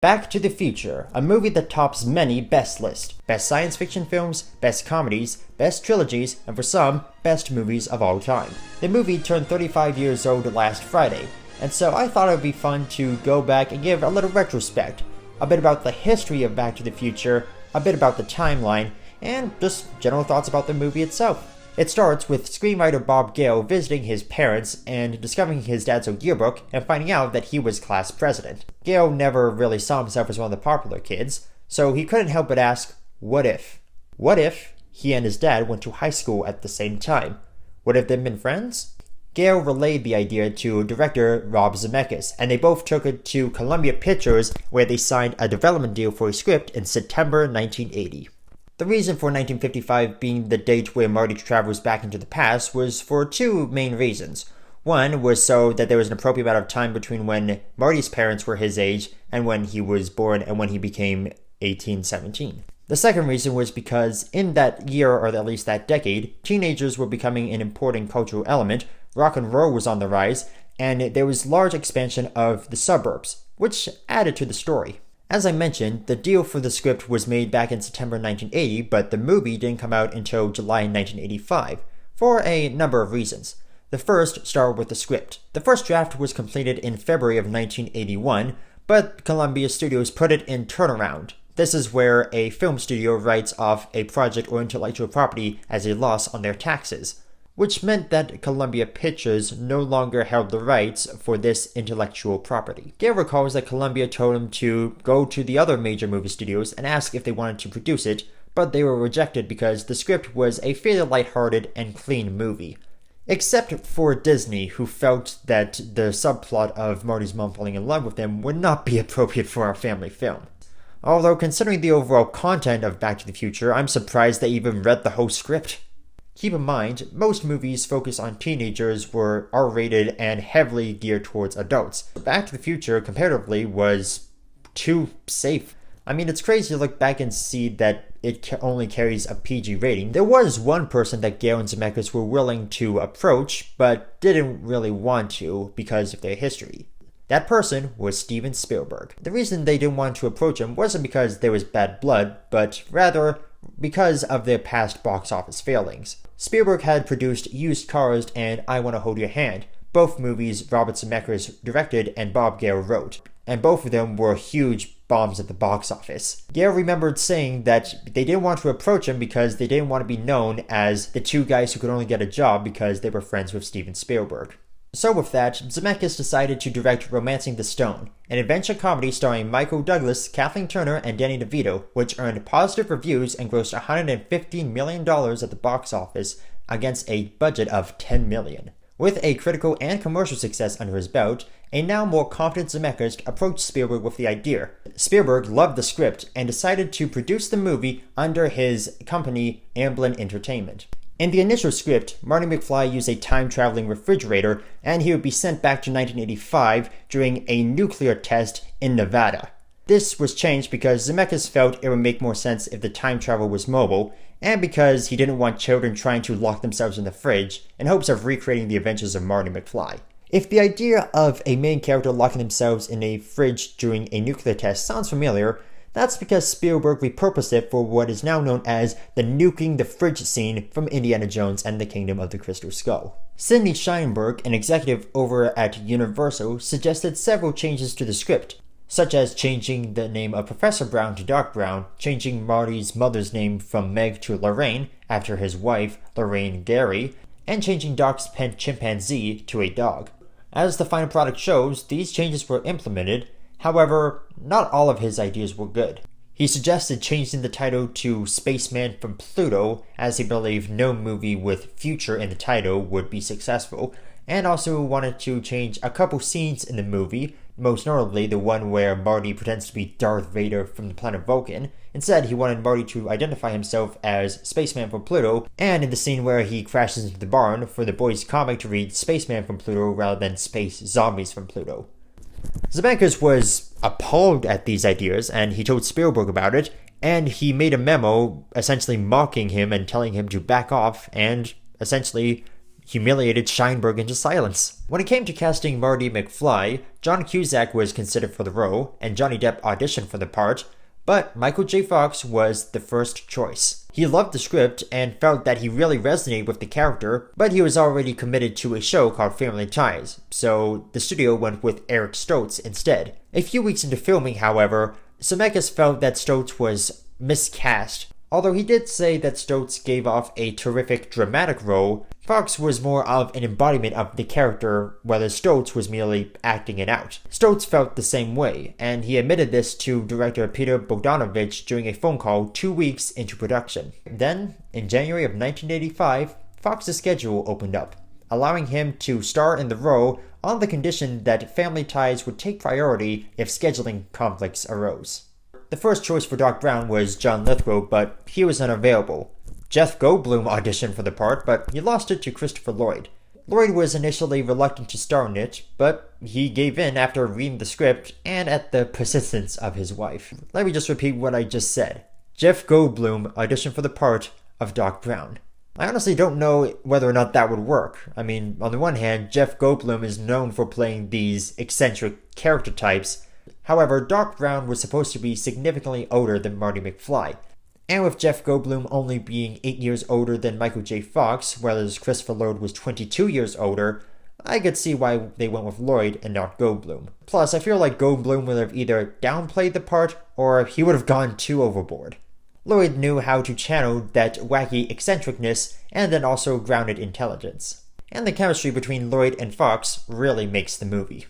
Back to the Future, a movie that tops many best lists. Best science fiction films, best comedies, best trilogies, and for some, best movies of all time. The movie turned 35 years old last Friday, and so I thought it would be fun to go back and give a little retrospect. A bit about the history of Back to the Future, a bit about the timeline, and just general thoughts about the movie itself. It starts with screenwriter Bob Gale visiting his parents and discovering his dad's old yearbook and finding out that he was class president. Gale never really saw himself as one of the popular kids, so he couldn't help but ask, what if? What if he and his dad went to high school at the same time? Would have they been friends? Gale relayed the idea to director Rob Zemeckis, and they both took it to Columbia Pictures, where they signed a development deal for a script in September 1980. The reason for 1955 being the date where Marty travels back into the past was for two main reasons. One was so that there was an appropriate amount of time between when Marty's parents were his age and when he was born and when he became 1817. The second reason was because in that year, or at least that decade, teenagers were becoming an important cultural element, rock and roll was on the rise, and there was large expansion of the suburbs, which added to the story. As I mentioned, the deal for the script was made back in September 1980, but the movie didn't come out until July 1985, for a number of reasons. The first started with the script. The first draft was completed in February of 1981, but Columbia Studios put it in turnaround. This is where a film studio writes off a project or intellectual property as a loss on their taxes, which meant that Columbia Pictures no longer held the rights for this intellectual property. Gale recalls that Columbia told him to go to the other major movie studios and ask if they wanted to produce it, but they were rejected because the script was a fairly lighthearted and clean movie. Except for Disney, who felt that the subplot of Marty's mom falling in love with him would not be appropriate for a family film. Although, considering the overall content of Back to the Future, I'm surprised they even read the whole script. Keep in mind, most movies focused on teenagers were R-rated and heavily geared towards adults. Back to the Future, comparatively, was too safe. I mean, it's crazy to look back and see that it only carries a PG rating. There was one person that Gale and Zemeckis were willing to approach, but didn't really want to because of their history. That person was Steven Spielberg. The reason they didn't want to approach him wasn't because there was bad blood, but rather because of their past box office failings. Spielberg had produced Used Cars and I Want to Hold Your Hand, both movies Robert Zemeckis directed and Bob Gale wrote, and both of them were huge bombs at the box office. Gale remembered saying that they didn't want to approach him because they didn't want to be known as the two guys who could only get a job because they were friends with Steven Spielberg. So with that, Zemeckis decided to direct Romancing the Stone, an adventure comedy starring Michael Douglas, Kathleen Turner, and Danny DeVito, which earned positive reviews and grossed $115 million at the box office against a budget of $10 million. With a critical and commercial success under his belt, a now more confident Zemeckis approached Spielberg with the idea. Spielberg loved the script and decided to produce the movie under his company, Amblin Entertainment. In the initial script, Marty McFly used a time-traveling refrigerator, and he would be sent back to 1985 during a nuclear test in Nevada. This was changed because Zemeckis felt it would make more sense if the time travel was mobile, and because he didn't want children trying to lock themselves in the fridge in hopes of recreating the adventures of Marty McFly. If the idea of a main character locking themselves in a fridge during a nuclear test sounds familiar, that's because Spielberg repurposed it for what is now known as the nuking the fridge scene from Indiana Jones and the Kingdom of the Crystal Skull. Sidney Sheinberg, an executive over at Universal, suggested several changes to the script, such as changing the name of Professor Brown to Doc Brown, changing Marty's mother's name from Meg to Lorraine, after his wife, Lorraine Gary, and changing Doc's pet chimpanzee to a dog. As the final product shows, these changes were implemented. However, not all of his ideas were good. He suggested changing the title to Spaceman from Pluto, as he believed no movie with future in the title would be successful, and also wanted to change a couple scenes in the movie, most notably the one where Marty pretends to be Darth Vader from the planet Vulcan. Instead, he wanted Marty to identify himself as Spaceman from Pluto, and in the scene where he crashes into the barn, for the boys' comic to read Spaceman from Pluto rather than Space Zombies from Pluto. Zemeckis was appalled at these ideas, and he told Spielberg about it, and he made a memo essentially mocking him and telling him to back off and essentially humiliated Scheinberg into silence. When it came to casting Marty McFly, John Cusack was considered for the role, and Johnny Depp auditioned for the part, but Michael J. Fox was the first choice. He loved the script and felt that he really resonated with the character, but he was already committed to a show called Family Ties, so the studio went with Eric Stoltz instead. A few weeks into filming, however, Zemeckis felt that Stoltz was miscast. Although he did say that Stoltz gave off a terrific dramatic role, Fox was more of an embodiment of the character, whereas Stoltz was merely acting it out. Stoltz felt the same way, and he admitted this to director Peter Bogdanovich during a phone call 2 weeks into production. Then, in January of 1985, Fox's schedule opened up, allowing him to star in the role on the condition that Family Ties would take priority if scheduling conflicts arose. The first choice for Doc Brown was John Lithgow, but he was unavailable. Jeff Goldblum auditioned for the part, but he lost it to Christopher Lloyd. Lloyd was initially reluctant to star in it, but he gave in after reading the script and at the persistence of his wife. Let me just repeat what I just said. Jeff Goldblum auditioned for the part of Doc Brown. I honestly don't know whether or not that would work. I mean, on the one hand, Jeff Goldblum is known for playing these eccentric character types. However, Doc Brown was supposed to be significantly older than Marty McFly. And with Jeff Goldblum only being 8 years older than Michael J. Fox, whereas Christopher Lloyd was 22 years older, I could see why they went with Lloyd and not Goldblum. Plus, I feel like Goldblum would have either downplayed the part, or he would have gone too overboard. Lloyd knew how to channel that wacky eccentricness and then also grounded intelligence. And the chemistry between Lloyd and Fox really makes the movie.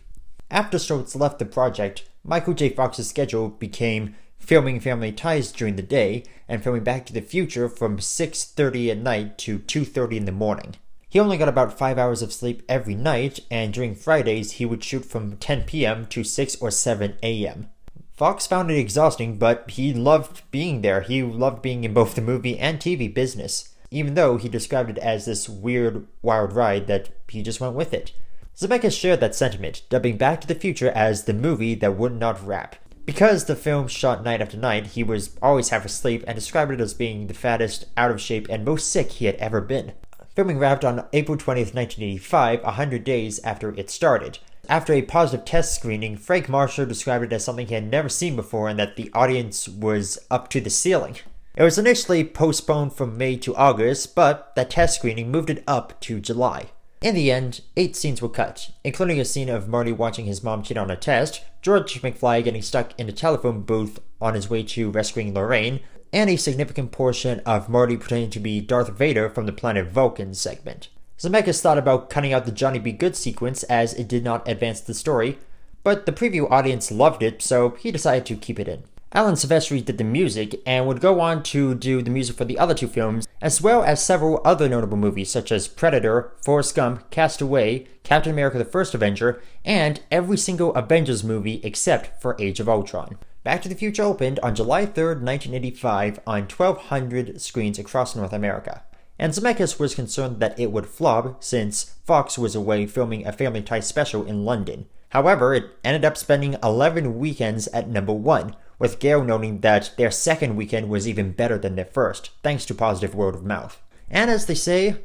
After Stoltz left the project, Michael J. Fox's schedule became filming Family Ties during the day and filming Back to the Future from 6:30 at night to 2:30 in the morning. He only got about 5 hours of sleep every night, and during Fridays he would shoot from 10 p.m. to 6 or 7 a.m. Fox found it exhausting, but he loved being there. He loved being in both the movie and TV business, even though he described it as this weird, wild ride that he just went with it. Zemeckis shared that sentiment, dubbing Back to the Future as the movie that would not wrap. Because the film shot night after night, he was always half asleep and described it as being the fattest, out of shape, and most sick he had ever been. Filming wrapped on April 20th, 1985, 100 days after it started. After a positive test screening, Frank Marshall described it as something he had never seen before and that the audience was up to the ceiling. It was initially postponed from May to August, but that test screening moved it up to July. In the end, 8 scenes were cut, including a scene of Marty watching his mom cheat on a test, George McFly getting stuck in a telephone booth on his way to rescuing Lorraine, and a significant portion of Marty pretending to be Darth Vader from the planet Vulcan segment. Zemeckis thought about cutting out the Johnny B. Good sequence as it did not advance the story, but the preview audience loved it, so he decided to keep it in. Alan Silvestri did the music and would go on to do the music for the other 2 films, as well as several other notable movies such as Predator, Forrest Gump, Cast Away, Captain America the First Avenger, and every single Avengers movie except for Age of Ultron. Back to the Future opened on July 3rd, 1985 on 1,200 screens across North America. And Zemeckis was concerned that it would flop since Fox was away filming a Family Ties special in London. However, it ended up spending 11 weekends at number 1, with Gale noting that their second weekend was even better than their first, thanks to positive word of mouth. And as they say,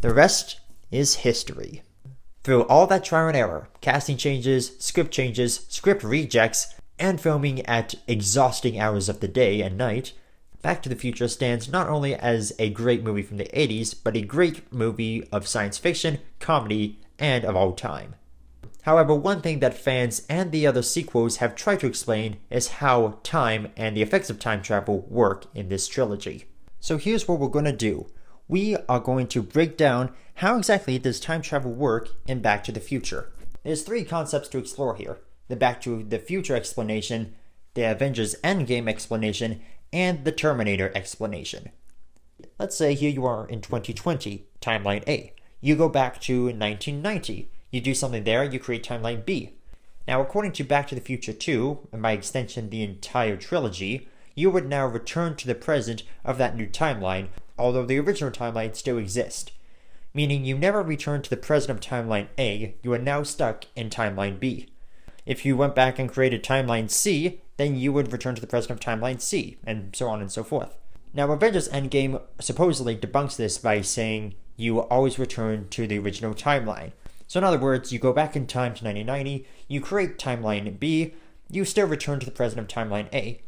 the rest is history. Through all that trial and error, casting changes, script rejects, and filming at exhausting hours of the day and night, Back to the Future stands not only as a great movie from the 80s, but a great movie of science fiction, comedy, and of all time. However, one thing that fans and the other sequels have tried to explain is how time and the effects of time travel work in this trilogy. So here's what we're going to do. We are going to break down how exactly does time travel work in Back to the Future. There's 3 concepts to explore here: the Back to the Future explanation, the Avengers Endgame explanation, and the Terminator explanation. Let's say here you are in 2020, timeline A. You go back to 1990. You do something there, you create timeline B. Now, according to Back to the Future 2, and by extension the entire trilogy, you would now return to the present of that new timeline, although the original timeline still exists. Meaning you never return to the present of timeline A, you are now stuck in timeline B. If you went back and created timeline C, then you would return to the present of timeline C, and so on and so forth. Now, Avengers Endgame supposedly debunks this by saying you always return to the original timeline. So in other words, you go back in time to 1990, you create timeline B, you still return to the present of timeline A.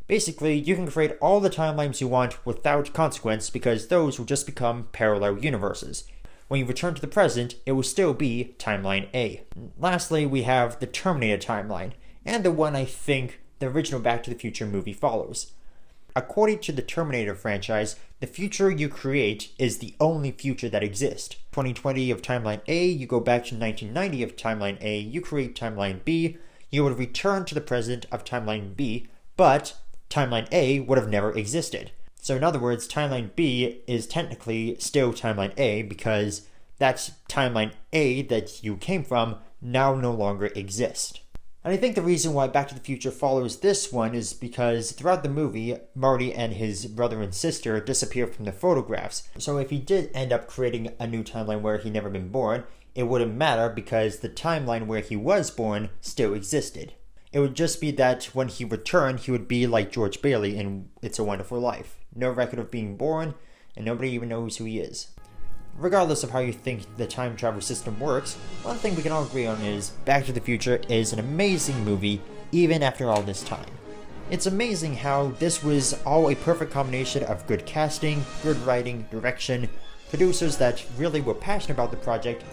Basically, you can create all the timelines you want without consequence because those will just become parallel universes. When you return to the present, it will still be timeline A. Lastly, we have the Terminator timeline, and the one I think the original Back to the Future movie follows. According to the Terminator franchise, the future you create is the only future that exists. 2020 of timeline A, you go back to 1990 of timeline A, you create timeline B, you would return to the present of timeline B, but timeline A would have never existed. So in other words, timeline B is technically still timeline A because that timeline A that you came from now no longer exists. And I think the reason why Back to the Future follows this one is because throughout the movie, Marty and his brother and sister disappear from the photographs. So if he did end up creating a new timeline where he'd never been born, it wouldn't matter because the timeline where he was born still existed. It would just be that when he returned, he would be like George Bailey in It's a Wonderful Life. No record of being born, and nobody even knows who he is. Regardless of how you think the time travel system works, one thing we can all agree on is Back to the Future is an amazing movie, even after all this time. It's amazing how this was all a perfect combination of good casting, good writing, direction, producers that really were passionate about the project,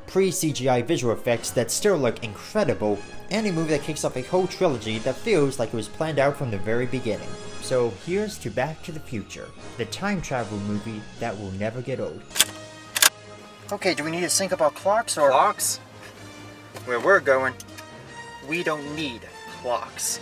pre-CGI visual effects that still look incredible, and a movie that kicks off a whole trilogy that feels like it was planned out from the very beginning. So here's to Back to the Future, the time travel movie that will never get old. Okay, do we need to sync up our clocks or... Clocks? Where we're going, we don't need clocks.